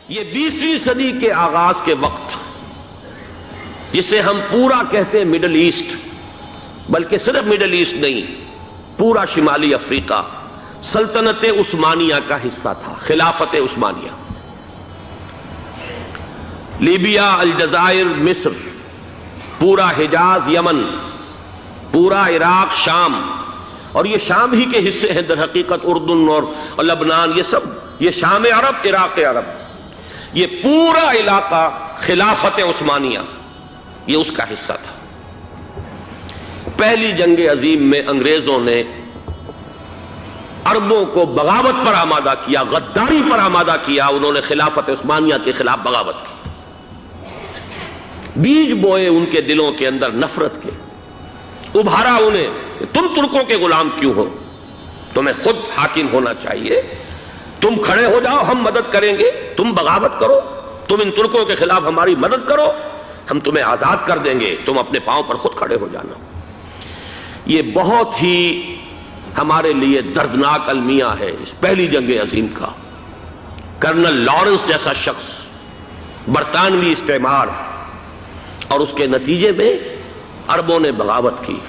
یہ 20ویں صدی کے آغاز کے وقت جسے ہم پورا کہتے ہیں مڈل ایسٹ، بلکہ صرف مڈل ایسٹ نہیں، پورا شمالی افریقہ سلطنت عثمانیہ کا حصہ تھا، خلافت عثمانیہ۔ لیبیا، الجزائر، مصر، پورا حجاز، یمن، پورا عراق، شام، اور یہ شام ہی کے حصے ہیں در حقیقت، اردن اور لبنان، یہ شام عرب، عراق عرب، یہ پورا علاقہ خلافت عثمانیہ یہ اس کا حصہ تھا۔ پہلی جنگ عظیم میں انگریزوں نے عربوں کو بغاوت پر آمادہ کیا، غداری پر آمادہ کیا، انہوں نے خلافت عثمانیہ کے خلاف بغاوت کی، بیج بوئے ان کے دلوں کے اندر نفرت کے، ابھارا انہیں کہ تم ترکوں کے غلام کیوں ہو، تمہیں خود حاکم ہونا چاہیے، تم کھڑے ہو جاؤ، ہم مدد کریں گے، تم بغاوت کرو، تم ان ترکوں کے خلاف ہماری مدد کرو، ہم تمہیں آزاد کر دیں گے، تم اپنے پاؤں پر خود کھڑے ہو جانا۔ یہ بہت ہی ہمارے لیے دردناک المیہ ہے اس پہلی جنگ عظیم کا۔ کرنل لارنس جیسا شخص، برطانوی استعمار، اور اس کے نتیجے میں عربوں نے بغاوت کی۔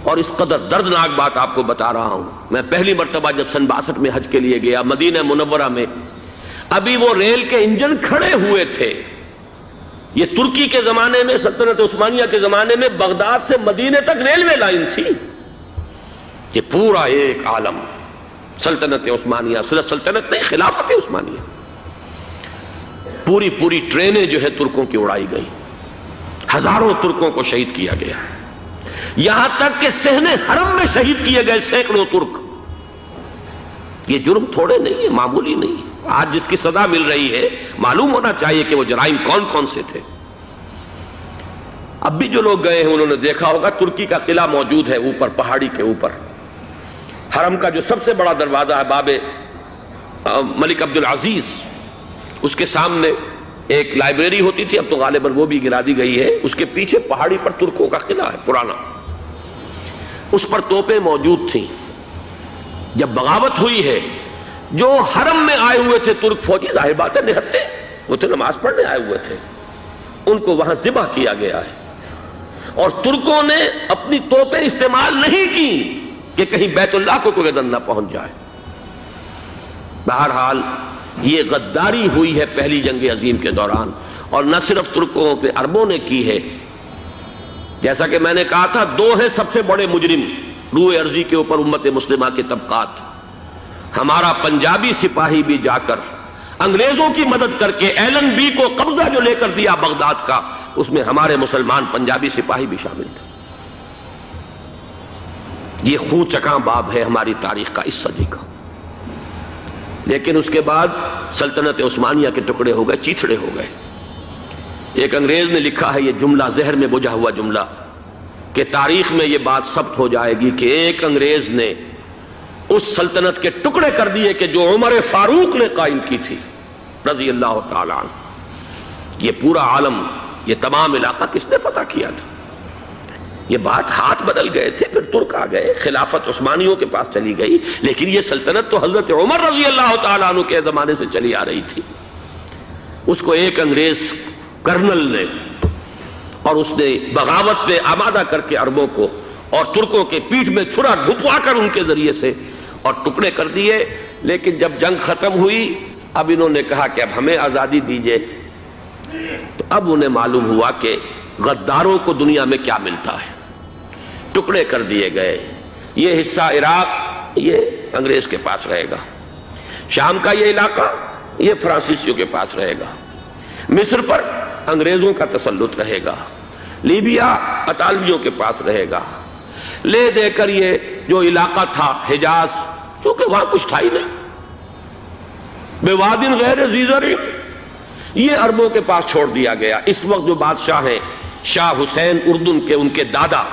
اور اس قدر دردناک بات آپ کو بتا رہا ہوں، میں پہلی مرتبہ جب سن 62 میں حج کے لیے گیا مدینہ منورہ میں، ابھی وہ ریل کے انجن کھڑے ہوئے تھے۔ یہ ترکی کے زمانے میں، سلطنت عثمانیہ کے زمانے میں بغداد سے مدینے تک ریلوے لائن تھی۔ یہ پورا ایک عالم سلطنت عثمانیہ، صرف سلطنت نہیں، خلافت عثمانیہ، پوری ٹرینیں جو ہے ترکوں کی اڑائی گئی، ہزاروں ترکوں کو شہید کیا گیا، یہاں تک کہ صحن حرم میں شہید کیے گئے سینکڑوں ترک۔ یہ جرم تھوڑے نہیں ہے، معمولی نہیں ہے۔ آج جس کی سزا مل رہی ہے، معلوم ہونا چاہیے کہ وہ جرائم کون کون سے تھے۔ اب بھی جو لوگ گئے ہیں انہوں نے دیکھا ہوگا، ترکی کا قلعہ موجود ہے اوپر پہاڑی کے اوپر، حرم کا جو سب سے بڑا دروازہ ہے باب ملک عبدالعزیز، اس کے سامنے ایک لائبریری ہوتی تھی، اب تو غالباً وہ بھی گرا دی گئی ہے، اس کے پیچھے پہاڑی پر ترکوں کا قلعہ ہے پرانا، اس پر توپیں موجود تھیں۔ جب بغاوت ہوئی ہے، جو حرم میں آئے ہوئے تھے ترک فوجی، ظاہر بات ہے نہتے، وہ تو نماز پڑھنے آئے ہوئے تھے، ان کو وہاں ذبح کیا گیا ہے، اور ترکوں نے اپنی توپیں استعمال نہیں کی کہ کہیں بیت اللہ کو کوئی گدن نہ پہنچ جائے۔ بہرحال یہ غداری ہوئی ہے پہلی جنگ عظیم کے دوران، اور نہ صرف ترکوں پہ عربوں نے کی ہے۔ جیسا کہ میں نے کہا تھا، دو ہیں سب سے بڑے مجرم روئے ارضی کے اوپر امت مسلمہ کے طبقات۔ ہمارا پنجابی سپاہی بھی جا کر انگریزوں کی مدد کر کے ایلن بی کو قبضہ جو لے کر دیا بغداد کا، اس میں ہمارے مسلمان پنجابی سپاہی بھی شامل تھے۔ یہ خون چکاں باب ہے ہماری تاریخ کا اس صدی کا۔ لیکن اس کے بعد سلطنت عثمانیہ کے ٹکڑے ہو گئے، چیتھڑے ہو گئے۔ ایک انگریز نے لکھا ہے یہ جملہ، زہر میں بجھا ہوا جملہ، کہ تاریخ میں یہ بات ثبت ہو جائے گی کہ ایک انگریز نے اس سلطنت کے ٹکڑے کر دیے کہ جو عمر فاروق نے قائم کی تھی رضی اللہ تعالیٰ عنہ۔ یہ پورا عالم، یہ تمام علاقہ کس نے فتح کیا تھا؟ یہ بات ہاتھ بدل گئے تھے، پھر ترک آ گئے، خلافت عثمانیوں کے پاس چلی گئی، لیکن یہ سلطنت تو حضرت عمر رضی اللہ تعالیٰ عنہ کے زمانے سے چلی آ رہی تھی۔ اس کو ایک انگریز کرنل نے، اور اس نے بغاوت پہ آمادہ کر کے عربوں کو اور ترکوں کے پیٹھ میں چھرا گھپوا کر ان کے ذریعے سے اور ٹکڑے کر دیے۔ لیکن جب جنگ ختم ہوئی، اب انہوں نے کہا کہ اب ہمیں آزادی دیجئے، تو اب انہیں معلوم ہوا کہ غداروں کو دنیا میں کیا ملتا ہے۔ ٹکڑے کر دیے گئے۔ یہ حصہ عراق یہ انگریز کے پاس رہے گا، شام کا یہ علاقہ یہ فرانسیسیوں کے پاس رہے گا، مصر پر انگریزوں کا تسلط رہے گا، لیبیا اطالویوں کے پاس رہے گا۔ لے دے کر یہ جو علاقہ تھا حجاز، چونکہ وہاں کچھ تھا ہی نہیں، بوادن غیر ذی زرع، یہ عربوں کے پاس چھوڑ دیا گیا۔ اس وقت جو بادشاہ ہیں شاہ حسین اردن کے، ان کے دادا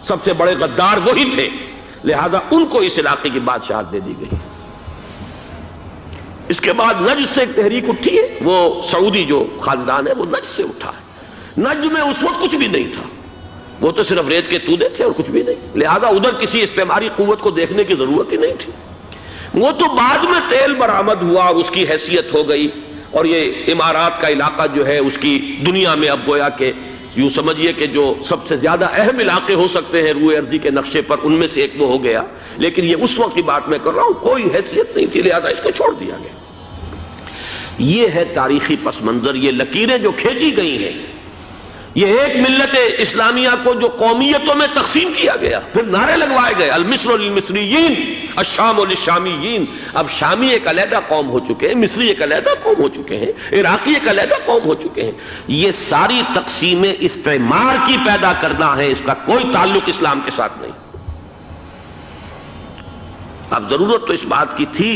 سب سے بڑے غدار وہی تھے، لہذا ان کو اس علاقے کی بادشاہت دے دی گئی۔ اس کے بعد نجد سے ایک تحریک اٹھی ہے، وہ سعودی جو خاندان ہے وہ نجد سے اٹھا ہے۔ نجد میں اس وقت کچھ بھی نہیں تھا، وہ تو صرف ریت کے تودے تھے اور کچھ بھی نہیں، لہذا ادھر کسی استعماری قوت کو دیکھنے کی ضرورت ہی نہیں تھی۔ وہ تو بعد میں تیل برآمد ہوا اور اس کی حیثیت ہو گئی، اور یہ امارات کا علاقہ جو ہے اس کی دنیا میں اب گویا کہ یوں سمجھیے کہ جو سب سے زیادہ اہم علاقے ہو سکتے ہیں روئے ارضی کے نقشے پر، ان میں سے ایک وہ ہو گیا، لیکن یہ اس وقت کی بات میں کر رہا ہوں، کوئی حیثیت نہیں تھی، لہذا اس کو چھوڑ دیا گیا۔ یہ ہے تاریخی پس منظر، یہ لکیریں جو کھینچی گئی ہیں، یہ ایک ملت اسلامیہ کو جو قومیتوں میں تقسیم کیا گیا، پھر نعرے لگوائے گئے المصر للمصریین الشام للشامیین، اب شامی ایک علیحدہ قوم ہو چکے ہیں، مصری ایک علیحدہ قوم ہو چکے ہیں، عراقی ایک علیحدہ قوم ہو چکے ہیں۔ یہ ساری تقسیمیں استعمار کی پیدا کرنا ہے، اس کا کوئی تعلق اسلام کے ساتھ نہیں۔ اب ضرورت تو اس بات کی تھی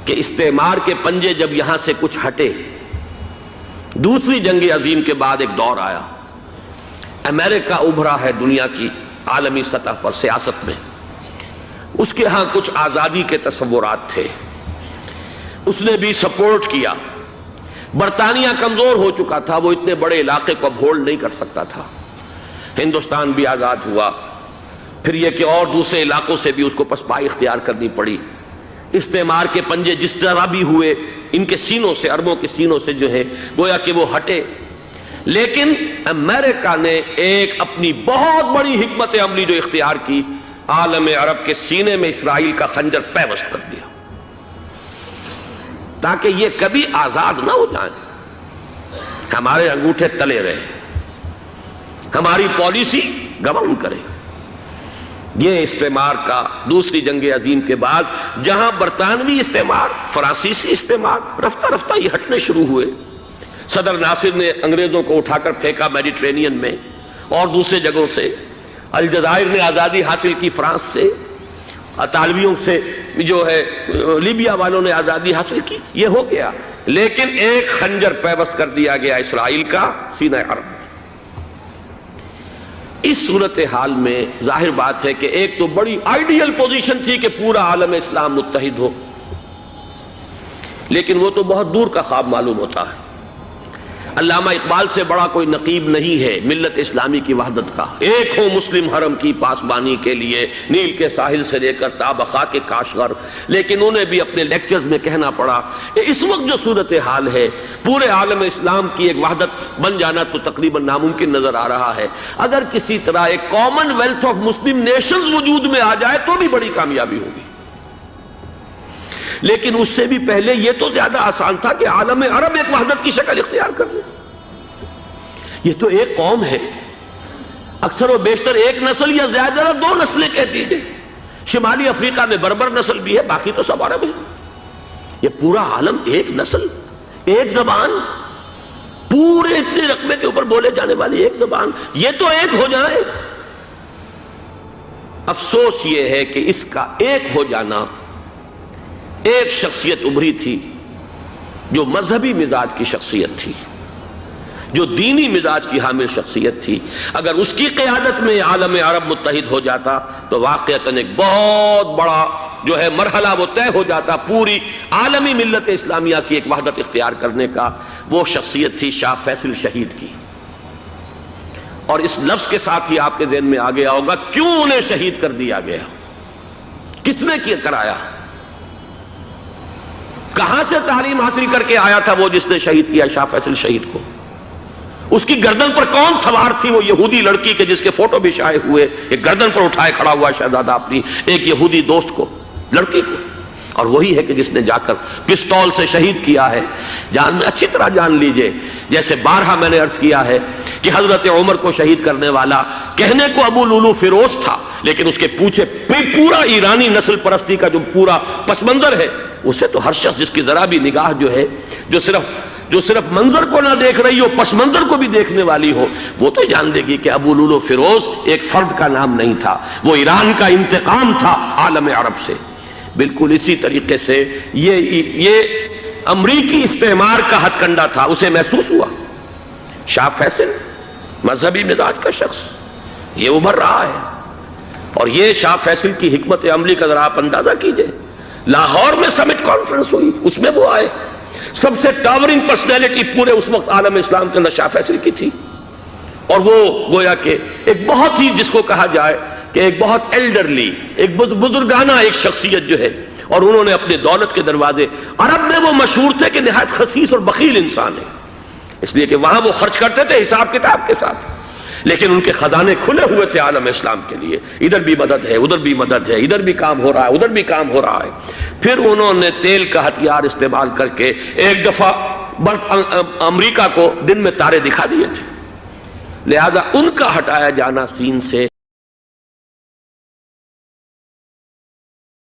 کہ استعمار کے پنجے جب یہاں سے کچھ ہٹے، دوسری جنگ عظیم کے بعد ایک دور آیا، امریکہ ابھرا ہے دنیا کی عالمی سطح پر سیاست میں، اس کے ہاں کچھ آزادی کے تصورات تھے، اس نے بھی سپورٹ کیا۔ برطانیہ کمزور ہو چکا تھا، وہ اتنے بڑے علاقے کو اب ہولڈ نہیں کر سکتا تھا۔ ہندوستان بھی آزاد ہوا، پھر یہ کہ اور دوسرے علاقوں سے بھی اس کو پسپائی اختیار کرنی پڑی۔ استعمار کے پنجے جس طرح بھی ہوئے، ان کے سینوں سے، عربوں کے سینوں سے جو ہے گویا کہ وہ ہٹے، لیکن امریکہ نے ایک اپنی بہت بڑی حکمت عملی جو اختیار کی، عالم عرب کے سینے میں اسرائیل کا خنجر پیوست کر دیا، تاکہ یہ کبھی آزاد نہ ہو جائیں، ہمارے انگوٹھے تلے رہے، ہماری پالیسی گورن کرے۔ یہ استعمار کا دوسری جنگ عظیم کے بعد جہاں برطانوی استعمار، فرانسیسی استعمار رفتہ رفتہ یہ ہٹنے شروع ہوئے، صدر ناصر نے انگریزوں کو اٹھا کر پھینکا میڈیٹرینین میں اور دوسرے جگہوں سے، الجزائر نے آزادی حاصل کی فرانس سے، اطالویوں سے جو ہے لیبیا والوں نے آزادی حاصل کی، یہ ہو گیا، لیکن ایک خنجر پیوست کر دیا گیا اسرائیل کا سینہ عرب میں۔ اس صورتحال میں ظاہر بات ہے کہ ایک تو بڑی آئیڈیل پوزیشن تھی کہ پورا عالم اسلام متحد ہو، لیکن وہ تو بہت دور کا خواب معلوم ہوتا ہے۔ علامہ اقبال سے بڑا کوئی نقیب نہیں ہے ملت اسلامی کی وحدت کا، ایک ہو مسلم حرم کی پاسبانی کے لیے نیل کے ساحل سے لے کر تا بخاک کاشغر، لیکن انہیں بھی اپنے لیکچرز میں کہنا پڑا کہ اس وقت جو صورتحال ہے پورے عالم اسلام کی ایک وحدت بن جانا تو تقریباً ناممکن نظر آ رہا ہے، اگر کسی طرح ایک common wealth of Muslim nations وجود میں آ جائے تو بھی بڑی کامیابی ہوگی، لیکن اس سے بھی پہلے یہ تو زیادہ آسان تھا کہ عالم عرب ایک وحدت کی شکل اختیار کر لے۔ یہ تو ایک قوم ہے، اکثر و بیشتر ایک نسل یا زیادہ دو نسلیں کہہ دیجئے، شمالی افریقہ میں بربر نسل بھی ہے، باقی تو سب عرب ہے۔ یہ پورا عالم ایک نسل، ایک زبان، پورے اتنے رقبے کے اوپر بولے جانے والی ایک زبان، یہ تو ایک ہو جائے۔ افسوس یہ ہے کہ اس کا ایک ہو جانا، ایک شخصیت ابھری تھی جو مذہبی مزاج کی شخصیت تھی، جو دینی مزاج کی حامل شخصیت تھی، اگر اس کی قیادت میں عالم عرب متحد ہو جاتا تو واقعتاً ایک بہت بڑا جو ہے مرحلہ وہ طے ہو جاتا پوری عالمی ملت اسلامیہ کی ایک وحدت اختیار کرنے کا۔ وہ شخصیت تھی شاہ فیصل شہید کی، اور اس لفظ کے ساتھ ہی آپ کے ذہن میں آ گیا ہوگا کیوں انہیں شہید کر دیا گیا، کس نے کیا کرایا، کہاں سے تعلیم حاصل کر کے آیا تھا وہ جس نے شہید کیا شاہ فیصل شہید کو، اس کی گردن پر کون سوار تھی، وہ یہودی لڑکی کے جس کے فوٹو بھی شائع ہوئے، ایک گردن پر اٹھائے کھڑا ہوا شہزادہ اپنی ایک یہودی دوست کو، لڑکی کو، اور وہی ہے کہ جس نے جا کر پستول سے شہید کیا ہے۔ جان میں اچھی طرح جان لیجئے، جیسے بارہا میں نے عرض کیا ہے کہ حضرت عمر کو شہید کرنے والا کہنے کو ابو لولو فیروز تھا، لیکن اس کے پیچھے پورا ایرانی نسل پرستی کا جو پورا پس منظر ہے، اسے تو ہر شخص جس کی ذرا بھی نگاہ جو ہے جو صرف منظر کو نہ دیکھ رہی ہو، پس منظر کو بھی دیکھنے والی ہو، وہ تو جان لے گی کہ ابو لولو فیروز ایک فرد کا نام نہیں تھا، وہ ایران کا انتقام تھا عالم عرب سے۔ بالکل اسی طریقے سے یہ امریکی استعمار کا ہتھ کنڈا تھا، اسے محسوس ہوا۔ شاہ فیصل مذہبی مزاج کا شخص یہ ابھر رہا ہے، اور یہ شاہ فیصل کی حکمت عملی کا ذرا آپ اندازہ کیجئے۔ لاہور میں سمٹ کانفرنس ہوئی، اس میں وہ آئے، سب سے ٹاورنگ پرسنالٹی پورے اس وقت عالم اسلام کے اندر شاہ فیصل کی تھی، اور وہ گویا کہ ایک بہت ہی جس کو کہا جائے کہ ایک بہت ایلڈرلی، ایک بزرگانہ ایک شخصیت جو ہے، اور انہوں نے اپنے دولت کے دروازے، عرب میں وہ مشہور تھے کہ نہایت خسیس اور بخیل انسان ہے، اس لیے کہ وہاں وہ خرچ کرتے تھے حساب کتاب کے ساتھ، لیکن ان کے خزانے کھلے ہوئے تھے عالم اسلام کے لیے، ادھر بھی مدد ہے، ادھر بھی مدد ہے، ادھر بھی کام ہو رہا ہے، ادھر بھی کام ہو رہا ہے۔ پھر انہوں نے تیل کا ہتھیار استعمال کر کے ایک دفعہ امریکہ کو دن میں تارے دکھا دیے تھے، لہذا ان کا ہٹایا جانا سین سے